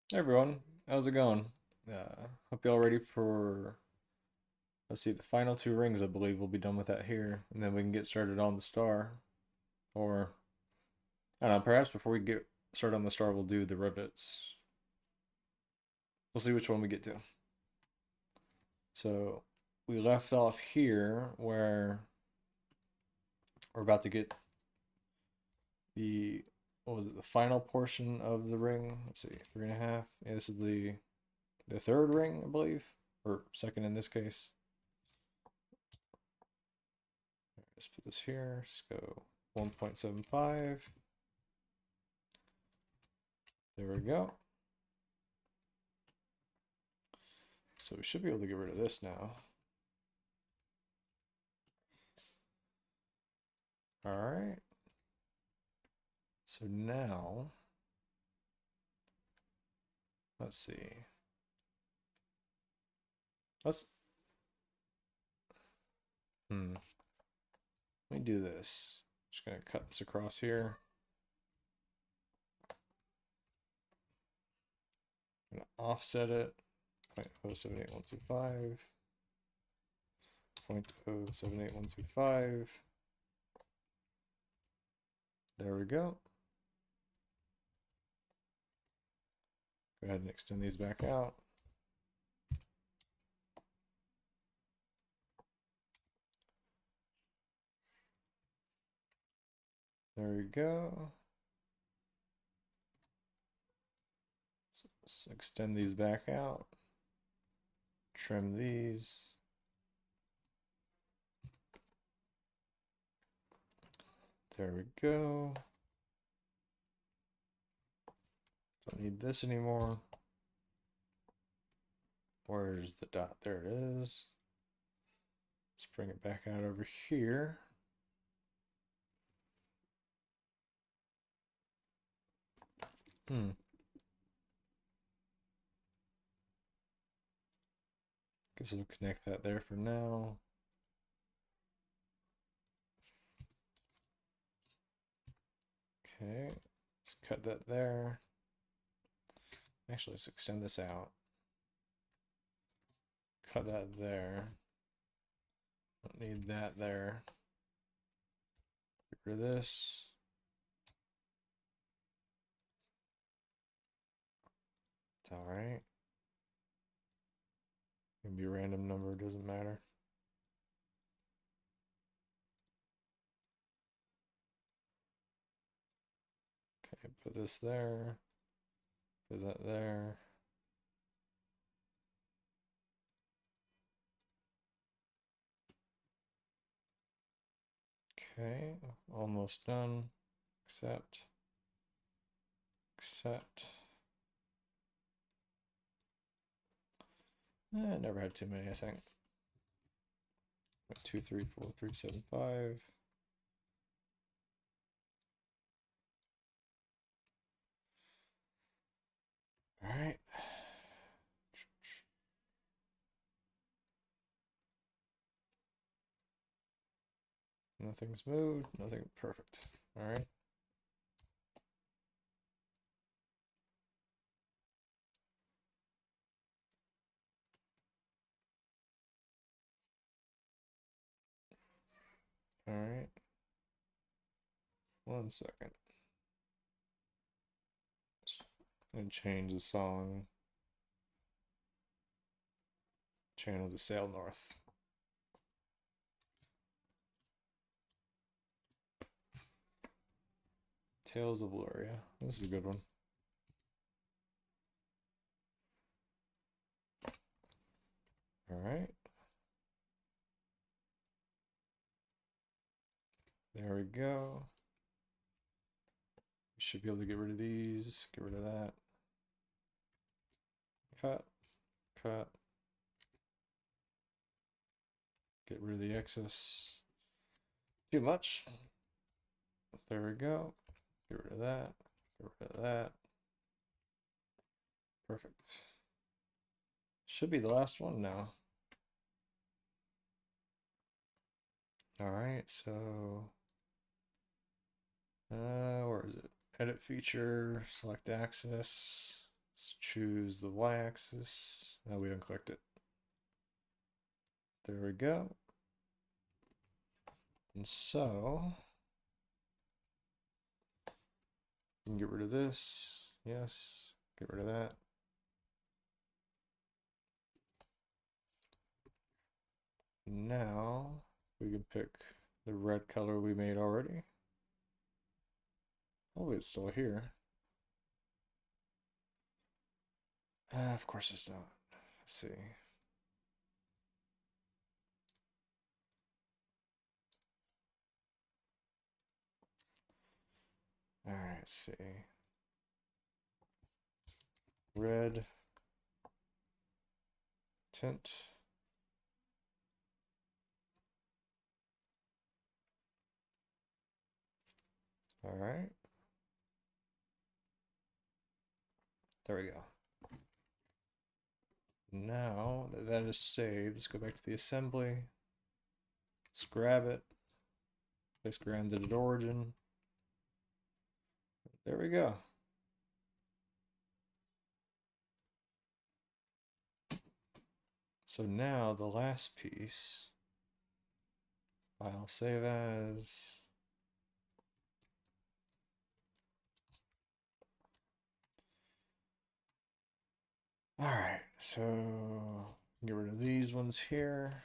Hey everyone, how's it going? Hope y'all ready for, let's see, the final two rings. I believe we'll be done with that here, and then we can get started on the star. Or, I don't know, perhaps before we get started on the star, we'll do the rivets. We'll see which one we get to. So, we left off here where we're about to get the, what was it, the final portion of the ring. Let's see, 3.5. Yeah, this is the third ring, I believe, or second in this case. Just put this here. Just go 1.75. There we go. So we should be able to get rid of this now. All right. So now, let's see. Let's, let me do this. Just gonna cut this across here. I'm gonna offset it. 0.078125. 0.078125. There we go. Go ahead and extend these back out. There we go. So let's extend these back out. Trim these. There we go. Don't need this anymore. Where's the dot? There it is. Let's bring it back out over here. Guess we'll connect that there for now. Okay, let's cut that there. Actually, let's extend this out. Cut that there. Don't need that there. Get rid of this. It's all right. It can be a random number, doesn't matter. Okay, put this there. Put that there. Okay, almost done. Accept. Accept. Never had too many, I think. 2, 3, 4, 3, 7, 5. All right. Nothing's moved. Nothing. Perfect. All right. All right. 1 second. And change the song channel to Sail North. Tales of Luria. This is a good one. All right. There we go. We should be able to get rid of these. Get rid of that. Cut. Cut. Get rid of the excess. Too much. There we go. Get rid of that. Get rid of that. Perfect. Should be the last one now. All right, so where is it? Edit feature, select axis. Let's choose the y-axis. Now we unclicked it. There we go. And so we can get rid of this. Yes. Get rid of that. Now we can pick the red color we made already. Oh, it's still here. Of course it's not. Let's see. All right, let's see. Red tint. All right. There we go. Now that that is saved, let's go back to the assembly. Let's grab it. Place grounded at origin. There we go. So now the last piece, file save as. All right, so get rid of these ones here.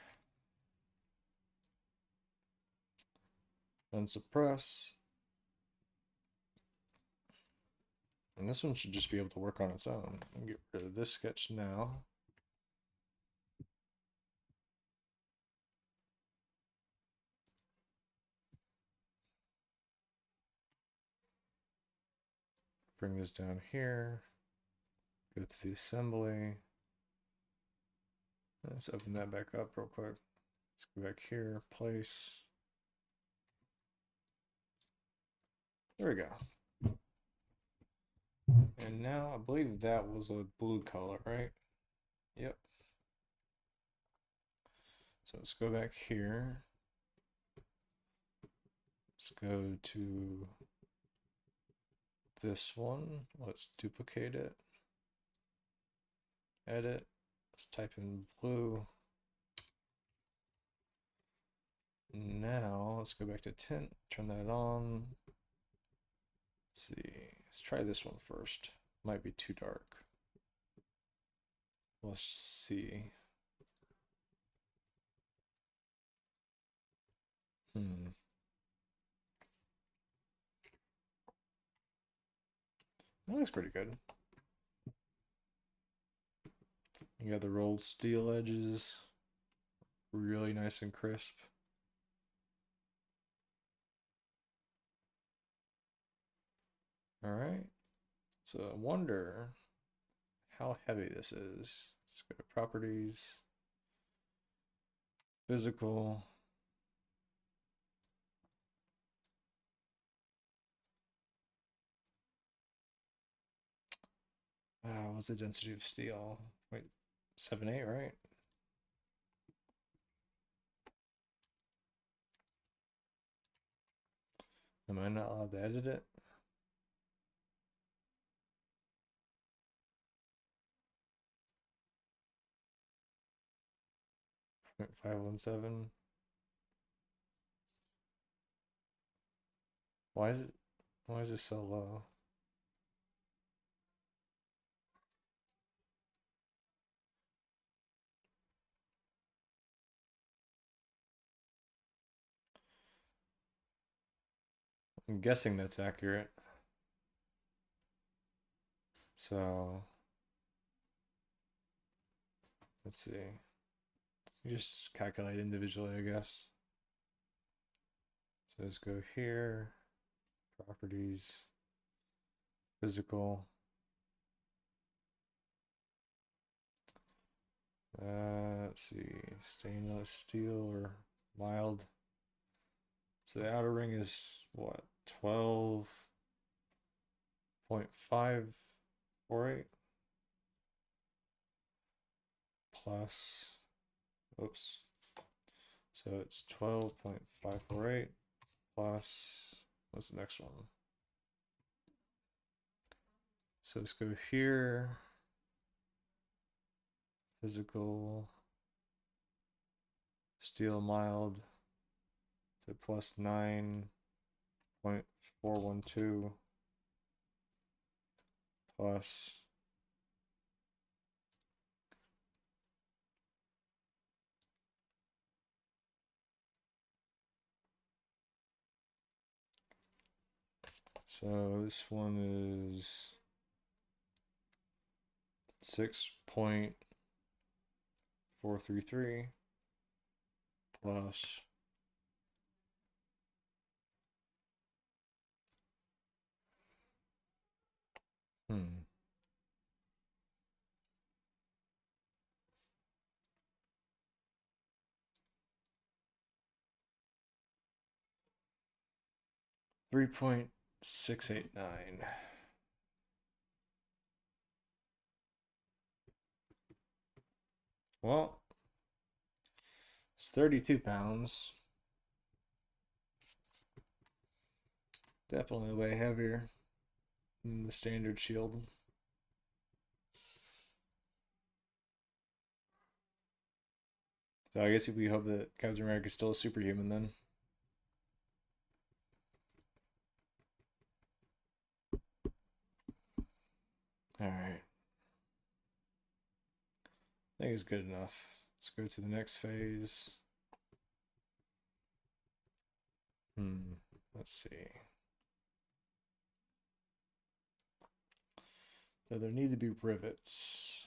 Unsuppress. And this one should just be able to work on its own. I'll get rid of this sketch now. Bring this down here. Go to the assembly. Let's open that back up real quick. Let's go back here, place. There we go. And now I believe that was a blue color, right? Yep. So let's go back here. Let's go to this one. Let's duplicate it. Edit. Let's type in blue. Now let's go back to tint, turn that on. Let's see, let's try this one first. Might be too dark. Let's see. That looks pretty good. You got the rolled steel edges. Really nice and crisp. All right. So I wonder how heavy this is. Let's go to properties, physical. What's the density of steel? Wait, 7.8, right? Am I not allowed to edit it? 0.517. Why is it so low? I'm guessing that's accurate. So let's see. You just calculate individually, I guess. So let's go here, properties, physical. Let's see, stainless steel or mild. So the outer ring is what, 12.548 plus, oops. So it's 12.548 plus, what's the next one? So let's go here. Physical. Steel mild to plus 9.412 plus so this one is 6.433 plus 3.689. Well, it's 32 pounds. Definitely way heavier than the standard shield. So I guess we hope that Captain America is still a superhuman then. Alright. I think it's good enough. Let's go to the next phase. Let's see. So there need to be rivets.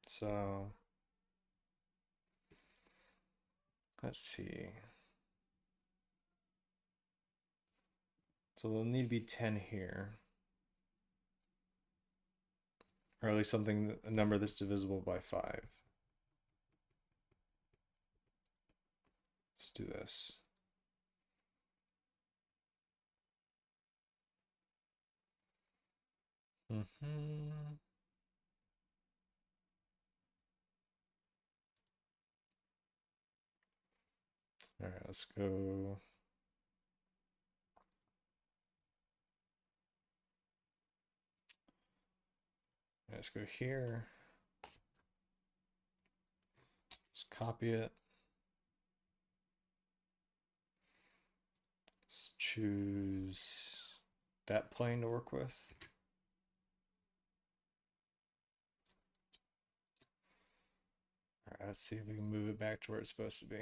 So let's see. So there'll need to be 10 here. Or at least something, a number that's divisible by 5. Let's do this. All right, let's go. Let's go here. Let's copy it. Let's choose that plane to work with. All right, let's see if we can move it back to where it's supposed to be.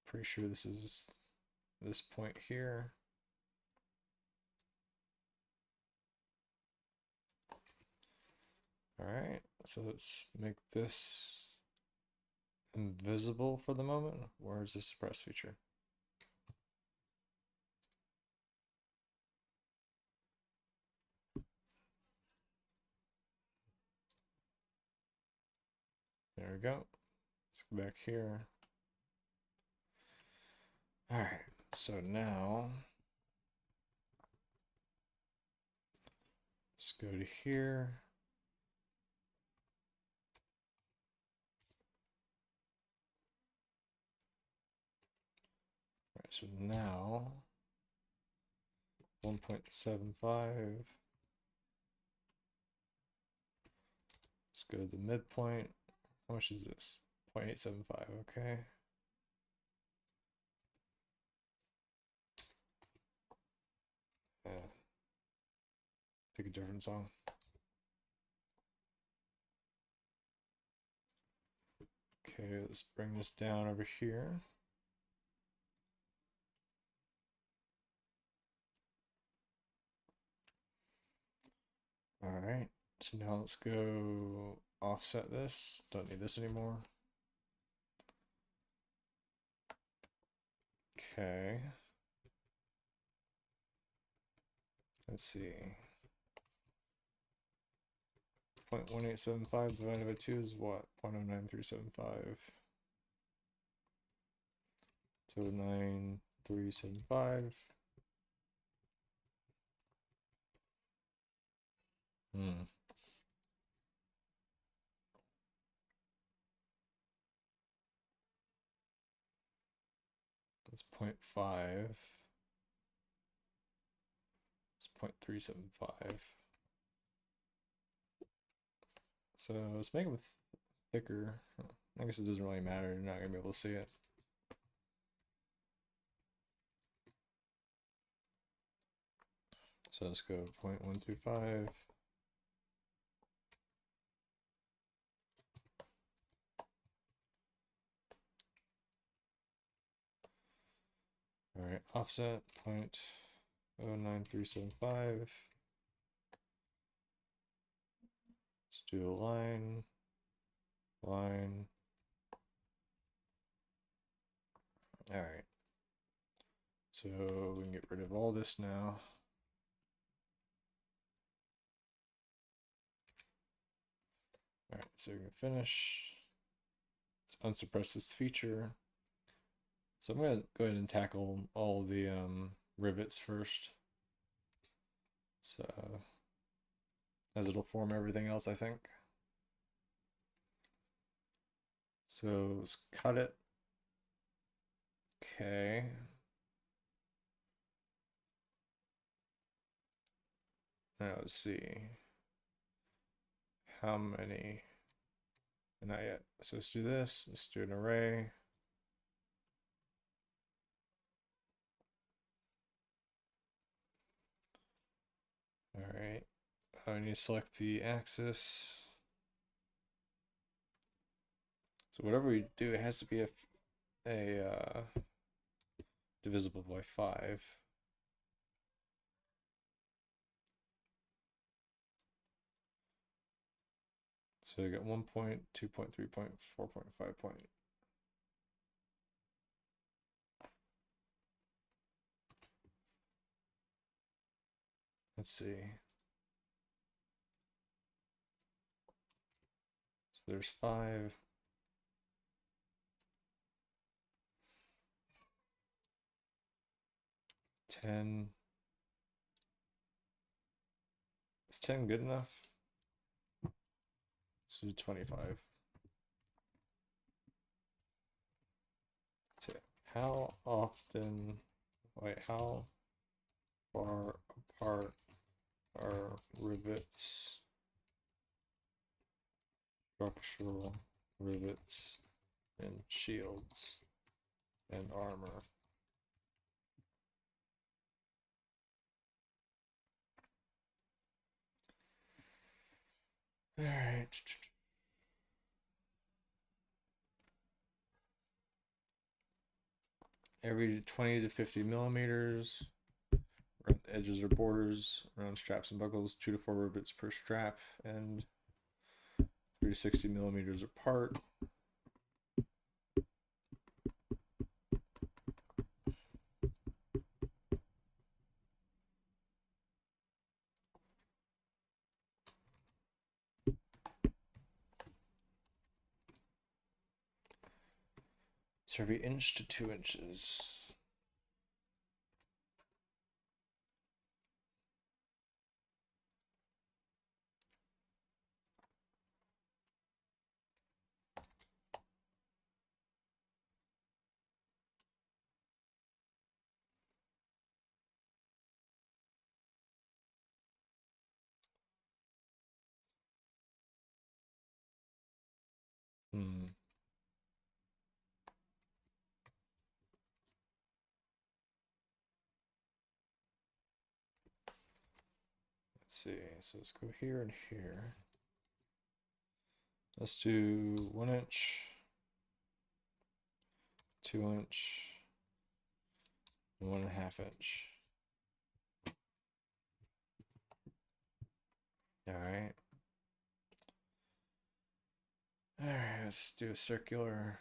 Pretty sure this is this point here. All right, so let's make this invisible for the moment. Where's the suppress feature? There we go. Let's go back here. All right, so now let's go to here. All right, so now 1.75. Let's go to the midpoint. How much is this? 0.875, okay. Yeah. Pick a different song. Okay, let's bring this down over here. All right, so now let's go offset this. Don't need this anymore. Okay. Let's see. 0.1875 divided by 2 is what? 0.09375. 0.09375. That's 0.5. 0.375. So let's make them thicker. I guess it doesn't really matter. You're not going to be able to see it. So let's go 0.125. All right, offset 0.09375. Let's do a line. All right. So we can get rid of all this now. All right, so we can finish. Let's unsuppress this feature. So I'm going to go ahead and tackle all the rivets first. So as it'll form everything else, I think. So let's cut it. Okay. Now let's see. How many? Not yet. So let's do this. Let's do an array. All right. I need to select the axis. So whatever we do, it has to be a divisible by 5. So we got 1 point, 2 point, 3 point, 4 point, 5 point. Let's see. So there's 5. 10. Is 10 good enough? Let's do 25. So how often, wait, how far apart are rivets, structural rivets, and shields and armor? All right. Every 20 to 50 millimeters. Around the edges or borders, around straps and buckles, 2 to 4 rivets per strap, and 3 to 60 millimeters apart. So every inch to 2 inches. Hmm. Let's see. So let's go here and here. Let's do 1 inch, 2 inch, and 1.5 inch. All right. All right. Let's do a circular.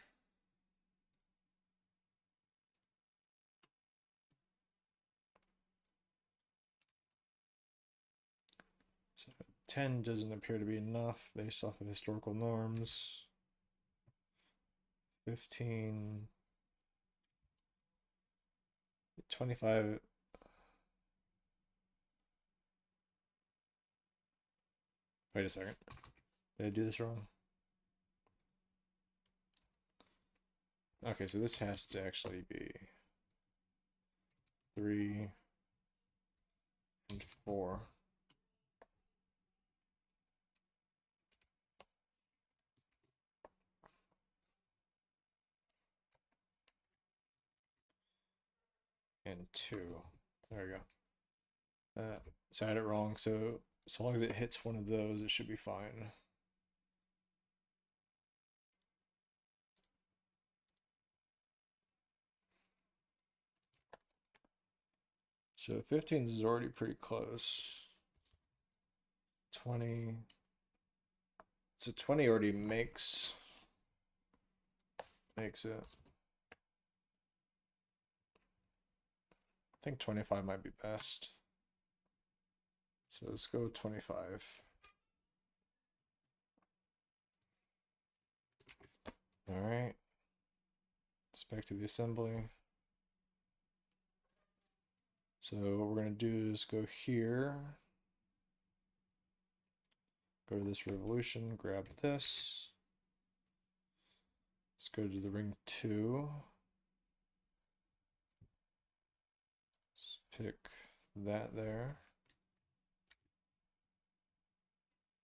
So 10 doesn't appear to be enough based off of historical norms. 15, 25. Wait a second. Did I do this wrong? Okay, so this has to actually be 3, and 4. And 2. There we go. So I had it wrong. So long as it hits one of those, it should be fine. So 15 is already pretty close. 20. So 20 already makes it. I think 25 might be best. So let's go with 25. All right. Let's back to the assembly. So what we're going to do is go here. Go to this revolution, grab this. Let's go to the ring 2. Let's pick that there.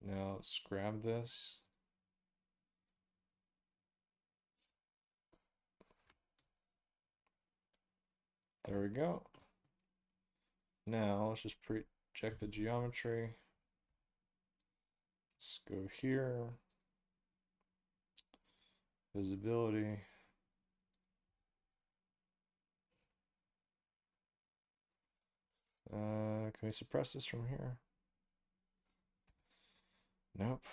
Now let's grab this. There we go. Now let's just check the geometry. Let's go here. Visibility. Can we suppress this from here? Nope.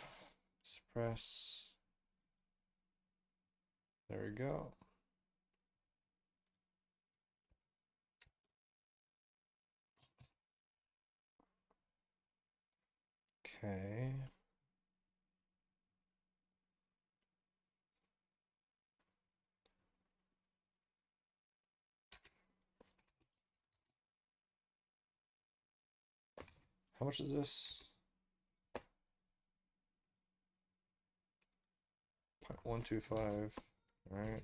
Suppress. There we go. Okay. How much is this? 0.125. All right.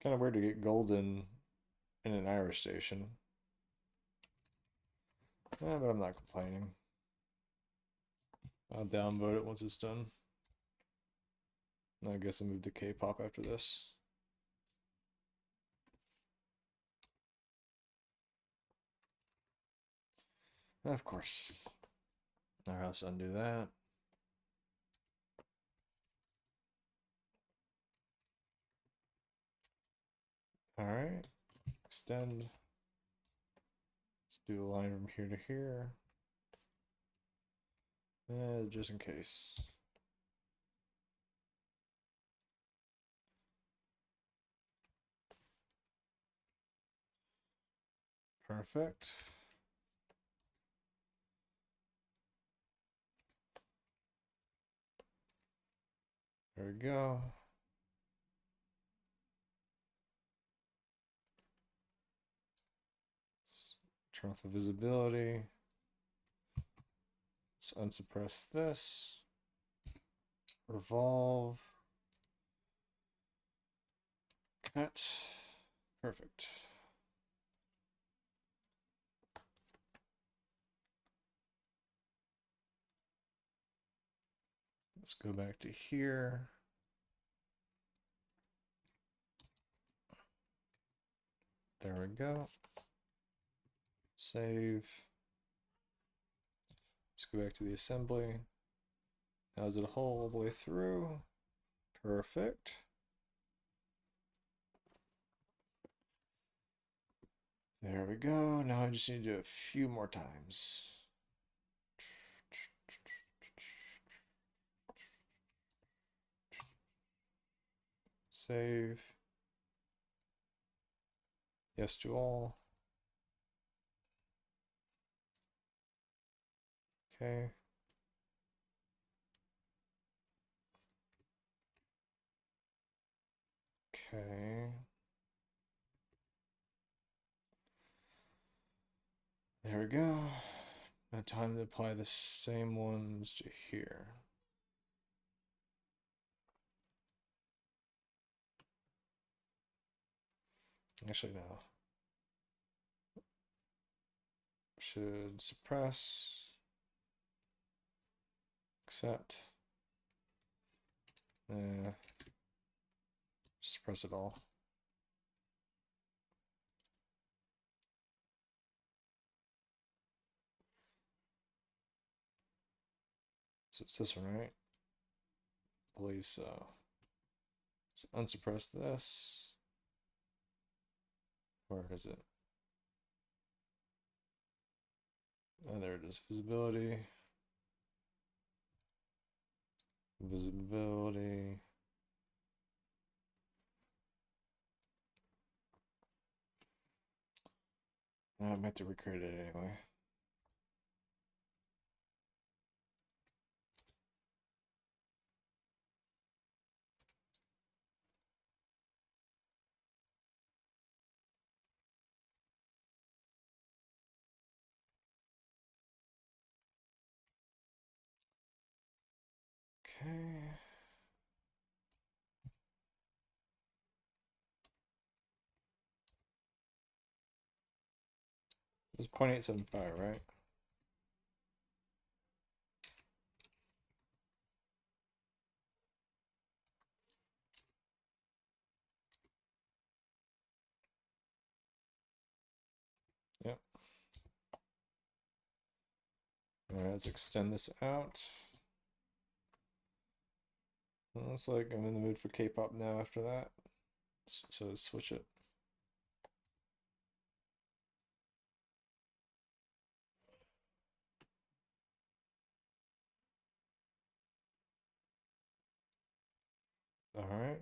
Kind of weird to get golden in an iris station. Yeah, but I'm not complaining. I'll downvote it once it's done. I guess I'll move to K-pop after this. Of course. All right, let's undo that. All right, extend. Let's do a line from here to here. Just in case. Perfect. There we go. Let's turn off the visibility. Let's unsuppress this. Revolve. Cut. Perfect. Let's go back to here. There we go. Save. Let's go back to the assembly. Now is it all the way through? Perfect. There we go. Now I just need to do it a few more times. Save. Yes to all. Okay. Okay. There we go. Now time to apply the same ones to here. Actually, no. Should suppress, accept, suppress it all. So it's this one, right? I believe so. So unsuppress this. Where is it? Oh, there it is. Visibility. Visibility. I might have to recreate it anyway. Okay. It's 0.875, right? Yep. All right, let's extend this out. Looks like I'm in the mood for K-pop now after that. So let's switch it. All right.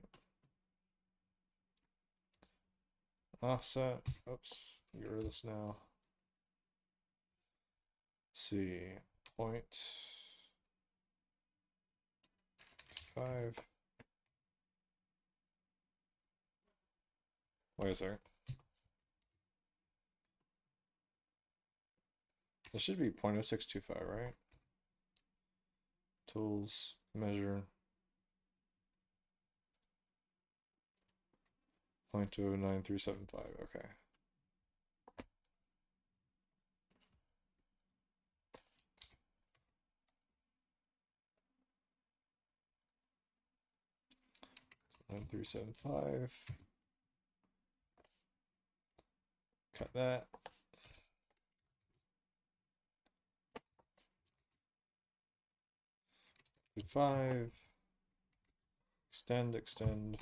Offset. Oops. Get rid of this now. Let's see. 0.5. Wait a second. It should be 0.0625, right? Tools, measure. 0.29375, okay. Nine three seven five. Cut that. Five. Extend, extend.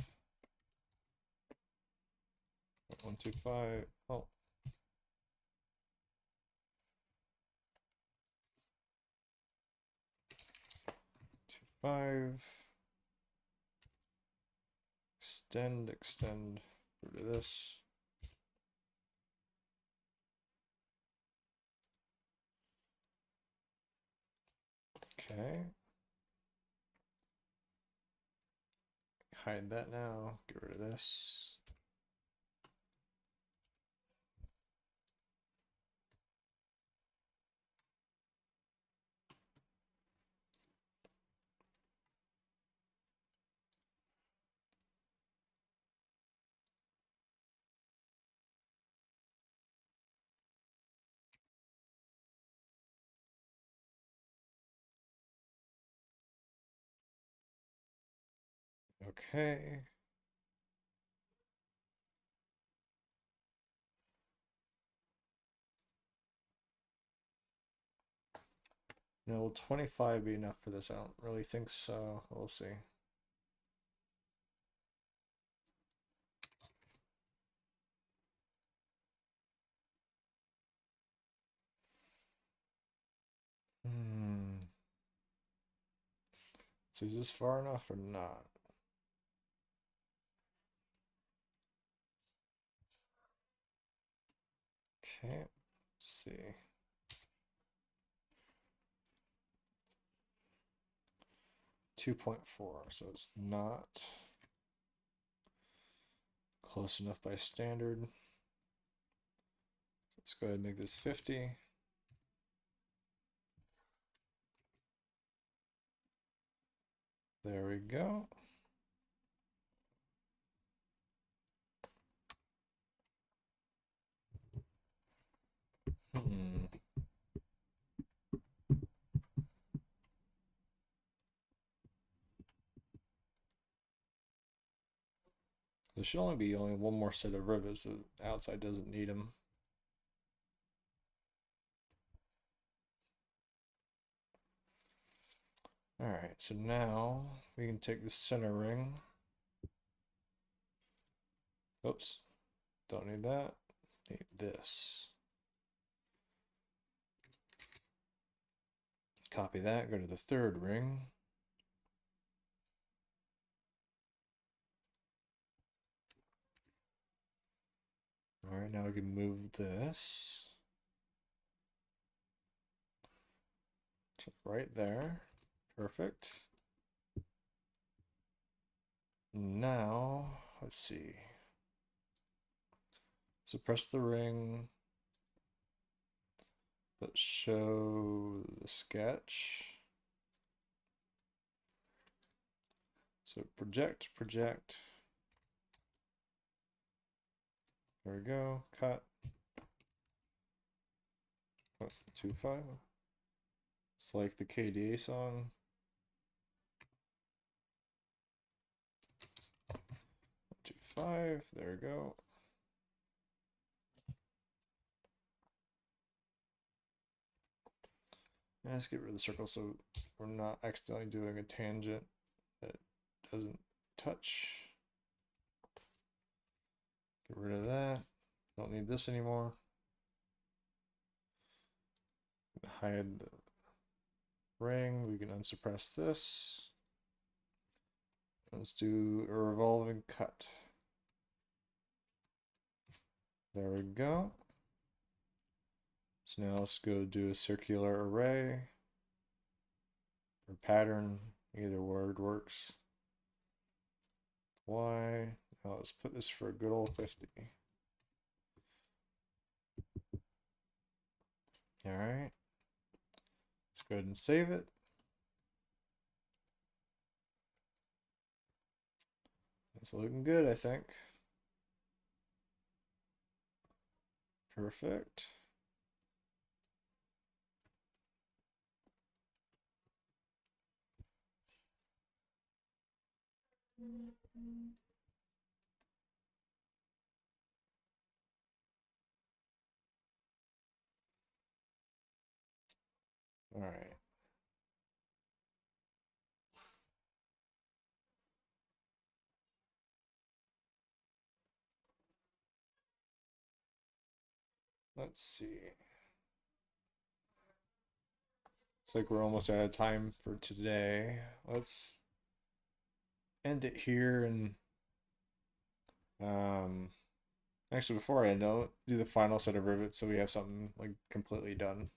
125. Oh. 25. Extend, extend. Rid of this. Okay. Hide that now. Get rid of this. Okay. Now, will 25 be enough for this? I don't really think so. We'll see. So is this far enough or not? Okay, let's see. .4, so it's not close enough by standard. Let's go ahead and make this 50. There we go. There should only be one more set of rivets. The outside doesn't need them. Alright, so now we can take the center ring. Oops, don't need that. Need this. Copy that, go to the third ring. Alright, now we can move this to right there. Perfect. Now, let's see. Suppress the ring, but show the sketch. So project. There we go, cut. 2.5. It's like the KDA song. 2.5, there we go. And let's get rid of the circle so we're not accidentally doing a tangent that doesn't touch. Get rid of that. Don't need this anymore. Hide the ring. We can unsuppress this. Let's do a revolving cut. There we go. So now let's go do a circular array or pattern. Either word works. Y. Now let's put this for a good old 50. All right. Let's go ahead and save it. It's looking good, I think. Perfect. All right. Let's see. Looks like we're almost out of time for today. Let's end it here and actually before I end, I'll do the final set of rivets so we have something like completely done.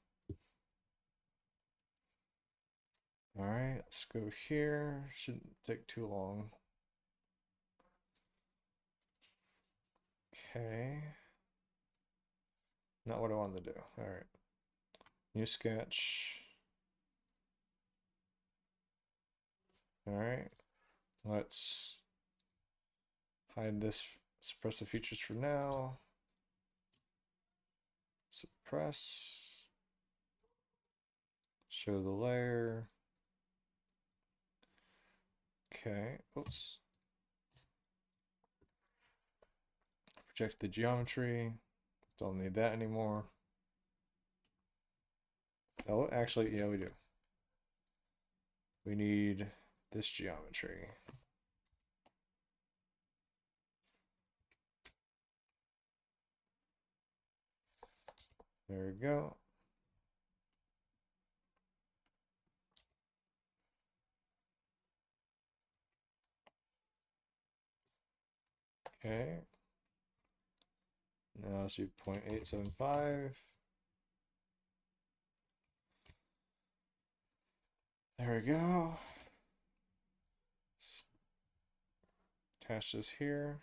All right, let's go here. Shouldn't take too long. Okay. Not what I wanted to do. All right. New sketch. All right. Let's hide this, suppress the features for now. Suppress. Show the layer. Okay. Oops. Project the geometry. Don't need that anymore. Oh, actually, yeah, we do. We need this geometry. There we go. Okay. Now let's do 0.875. There we go. Attach this here.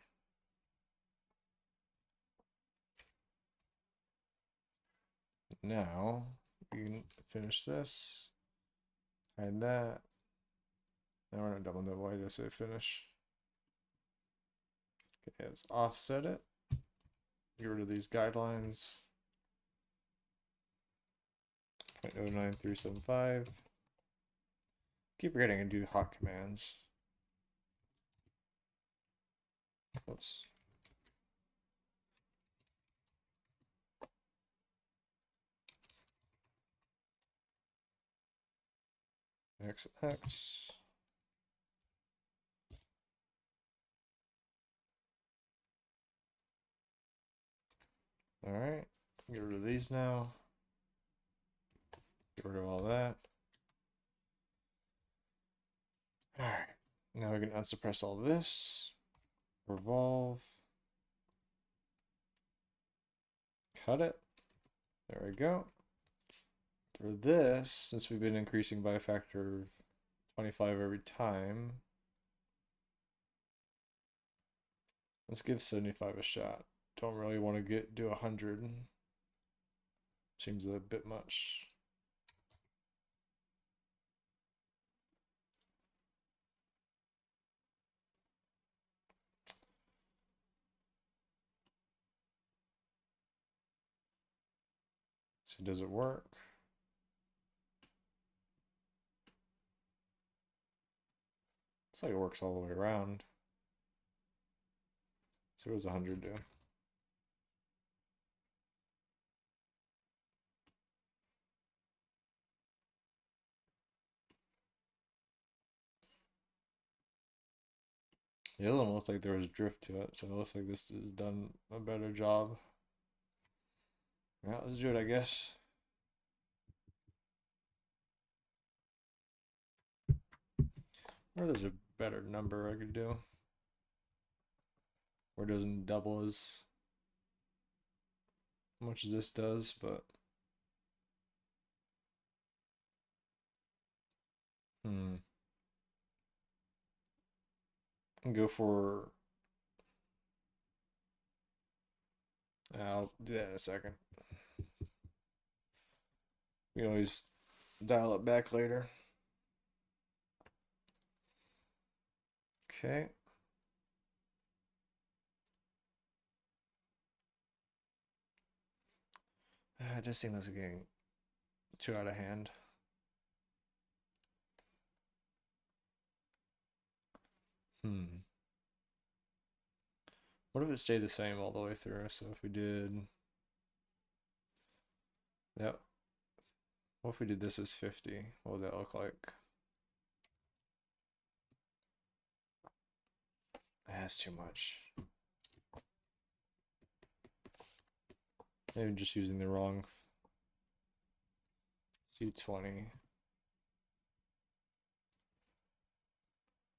Now we can finish this. Hide that. Now we're not done with it. Why did I say finish? Okay, let's offset it. Get rid of these guidelines. 0.09375. Keep forgetting to do hot commands. Oops. X, X. All right, get rid of these now. Get rid of all that. All right, now we can unsuppress all this. Revolve. Cut it. There we go. For this, since we've been increasing by a factor of 25 every time, let's give 75 a shot. Don't really want to do 100. Seems a bit much. So does it work? Looks like it works all the way around. So what does 100 do? The other one looked like there was drift to it, so it looks like this has done a better job. Yeah, let's do it, I guess. Or there's a better number I could do. Where it doesn't double as much as this does, but go for. I'll do that in a second. We can always dial it back later. Okay. It just seems like it's getting too out of hand. What if it stayed the same all the way through? So if we did, yep. What if we did this as 50? What would that look like? That's too much. Maybe just using the wrong 220.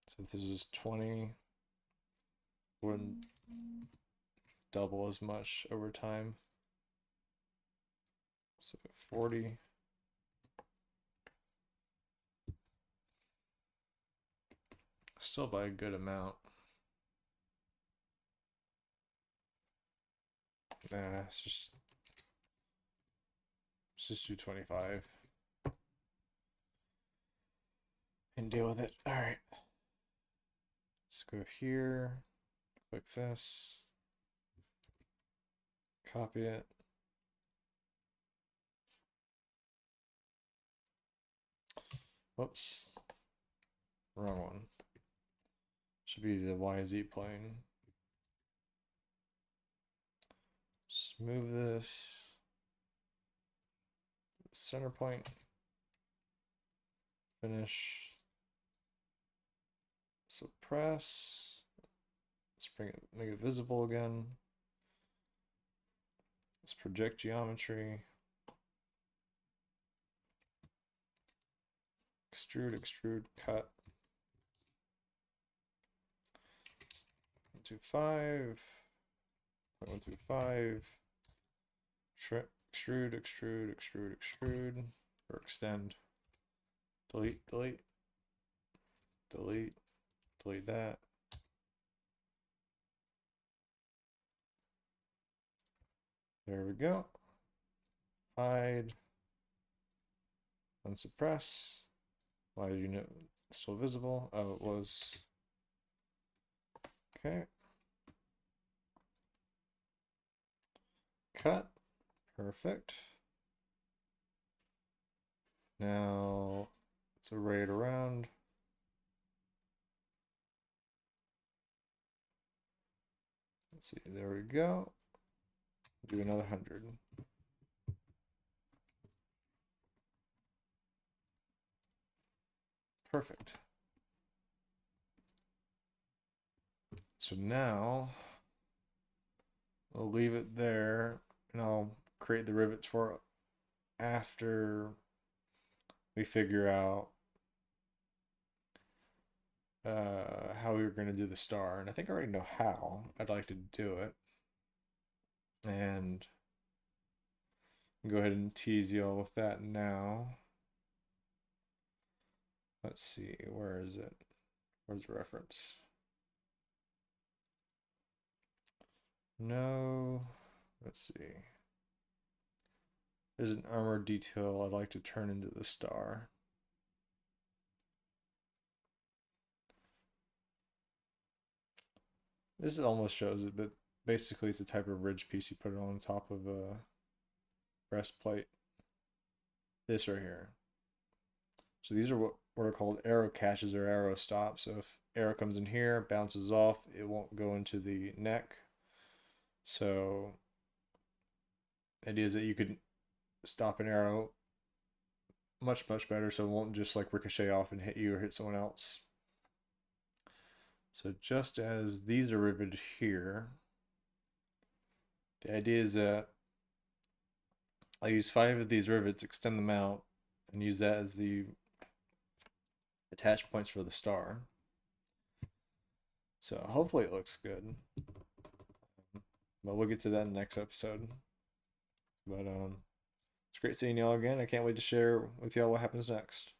So if this is 20, wouldn't double as much over time. So 40. Still by a good amount. Nah, let's just do 25 and deal with it. All right. Let's go here, click this, copy it. Whoops, wrong one. Should be the YZ plane. Just move this center point, finish, suppress. Let's bring it, make it visible again. Let's project geometry. Extrude, extrude, cut. 125, 125. Extrude, extrude, extrude, extrude, or extend. Delete, delete, delete, delete that. There we go. Hide. Unsuppress. Why did you know it's still visible? Oh, it was. Okay. Cut. Perfect. Now let's array it around. Let's see, there we go. Do another 100. Perfect. So now we'll leave it there, and I'll create the rivets for it after we figure out how we were going to do the star. And I think I already know how I'd like to do it. And go ahead and tease y'all with that now. Let's see, where is it? Where's the reference? No, let's see. There's an armor detail I'd like to turn into the star. This almost shows it, but basically it's a type of ridge piece you put it on top of a breastplate. This right here. So these are what are called arrow caches or arrow stops. So if arrow comes in here, bounces off, it won't go into the neck. So the idea is that you could stop an arrow much better, so it won't just like ricochet off and hit you or hit someone else. So just as these are riveted here, the idea is that I use 5 of these rivets, extend them out, and use that as the attach points for the star. So hopefully it looks good. But we'll get to that in the next episode. But it's great seeing y'all again. I can't wait to share with y'all what happens next.